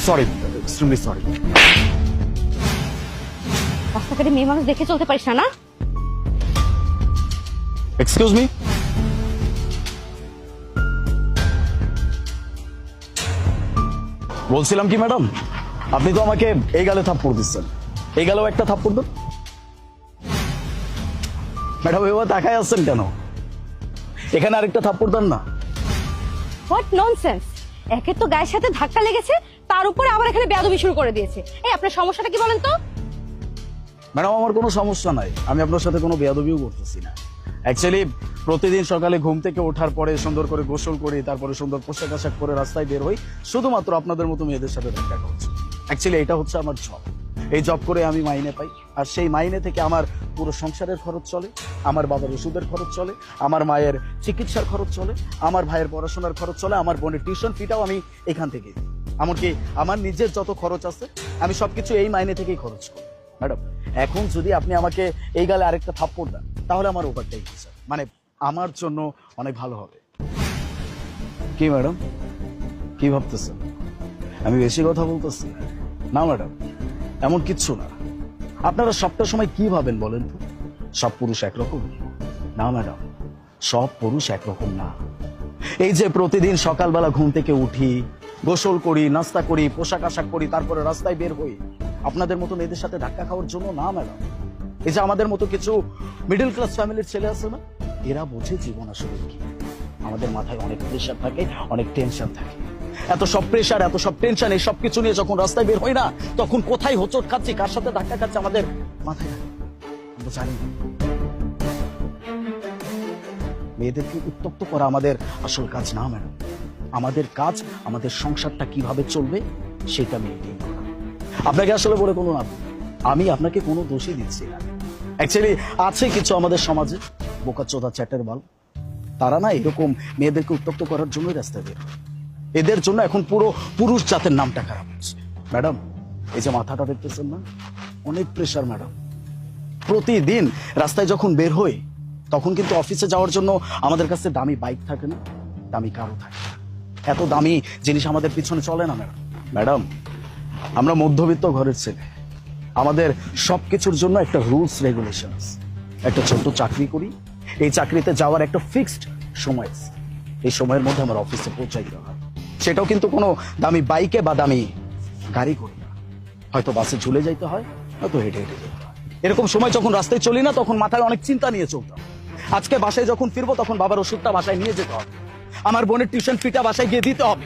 Sorry, extremely sorry. রাস্তাঘাটে মেয়ে মানুষ দেখে চলতে পারিস না? এক্সকিউজ মি, বলছিলাম কি ম্যাডাম, আপনি তো আমাকে এই গালে থাপ্পড় দিচ্ছেন, এই গালেও একটা থাপ্পড় দেন। ম্যাডাম এবার তাকায় আসছেন কেন? এখানে আরেকটা থাপ্পড় দেন না। What nonsense! একে তো গায়ের সাথে ধাক্কা লেগেছে, তার উপরে আবার এখানে বেয়াদবি শুরু করে দিয়েছে। এই আপনার সমস্যাটা কি বলেন তো? ম্যাডাম আমার কোনো সমস্যা নাই, আমি আপনার সাথে কোনো বেয়াদবিও করতেছি না। অ্যাকচুয়ালি প্রতিদিন সকালে ঘুম থেকে ওঠার পরে সুন্দর করে গোসল করি, তারপরে সুন্দর পোশাক আশাক পরে রাস্তায় বের হই শুধুমাত্র আপনাদের মতো মেয়েদের সাথে দেখা হচ্ছে। অ্যাকচুয়ালি এটা হচ্ছে আমার জব। এই জব করে আমি মাইনে পাই, আর সেই মাইনে থেকে আমার পুরো সংসারের খরচ চলে, আমার বাবার ওষুধের খরচ চলে, আমার মায়ের চিকিৎসার খরচ চলে, আমার ভাইয়ের পড়াশোনার খরচ চলে, আমার বোনের টিউশন ফিটাও আমি এখান থেকে দিই। এমনকি আমার নিজের যত খরচ আছে আমি সবকিছু এই মাইনে থেকেই খরচ করি। ম্যাডাম এখন যদি আপনি আমাকে এই গালে আরেকটা থাপ্পড় দেন তাহলে আমার ওভারটাই হিসাব, মানে আমার জন্য অনেক ভালো হবে। কি ম্যাডাম, কি ভাবতেছেন আমি বেশি কথা বলতেছি? না ম্যাডাম, এমন কিচ্ছু না। আপনারা সবটা সময় কি ভাবেন বলেন তো? সব পুরুষ একরকম? না ম্যাডাম, সব পুরুষ একরকম না। এই যে প্রতিদিন সকালবেলা ঘুম থেকে উঠি, গোসল করি, নাস্তা করি, পোশাক আশাক করি, তারপরে রাস্তায় বের হই, আপনাদের মতো মেয়েদের সাথে ধাক্কা খাওয়ার জন্য না ম্যাডাম। এই যে আমাদের মতো কিছু মিডল ক্লাস ফ্যামিলির ছেলে আছে না, এরা বোঝে জীবন আসলে কি। আমাদের মাথায় অনেক প্রেশার থাকে, অনেক টেনশন থাকে। এত সব প্রেশার, এত সব টেনশন, এই সব কিছু নিয়ে যখন রাস্তায় বের হই না, তখন কোথায় হোঁচট খাচ্ছি, কার সাথে ধাক্কা খাচ্ছি আমাদের মাথায় থাকে। আমরা জানি না। মেয়েদেরকে উত্তপ্ত করা আমাদের আসল কাজ না ম্যাডাম। আমাদের কাজ আমাদের সংসারটা কিভাবে চলবে সেটা মেনটেন করা। আপনাকে আসলে বলে কোনো লাভ নেই, আমি আপনাকে কোনো দোষই দিচ্ছি না। অ্যাকচুয়ালি আছে কিছু আমাদের সমাজে বোকাচোদা চ্যাটের বাল, তারা না এরকম মেয়েদেরকে উত্তপ্ত করার জন্যই রাস্তায় বের হয়। এদের জন্য এখন পুরো পুরুষ জাতের নামটা খারাপ হচ্ছে। ম্যাডাম এই যে মাথাটা দেখতেছেন না, অনেক প্রেশার ম্যাডাম। প্রতিদিন রাস্তায় যখন বের হই তখন কিন্তু অফিসে যাওয়ার জন্য আমাদের কাছে দামি বাইক থাকে না, দামি কারও থাকে না। এত দামি জিনিস আমাদের পিছনে চলে না ম্যাডাম। ম্যাডাম আমরা মধ্যবিত্ত ঘরের ছেলে, আমাদের সবকিছুর জন্য একটা রুলস রেগুলেশন আছে। একটা ছোট্ট চাকরি করি, এই চাকরিতে যাওয়ার একটা ফিক্সড সময় আছে, এই সময়ের মধ্যে আমার অফিসে পৌঁছাইতে হয়। সেটাও কিন্তু কোনো দামি বাইকে বা দামি গাড়ি করি না, হয়তো বাসে ঝুলে যাইতে হয়, হয়তো হেঁটে হেঁটে যেতে হয়। এরকম সময় যখন রাস্তায় চলি না তখন মাথায় অনেক চিন্তা নিয়ে চলতাম। আজকে বাসায় যখন ফিরবো তখন বাবার ওষুধটা বাসায় নিয়ে যেতে হবে, আমার বোনের টিউশন ফিটা বাসায় গিয়ে দিতে হবে,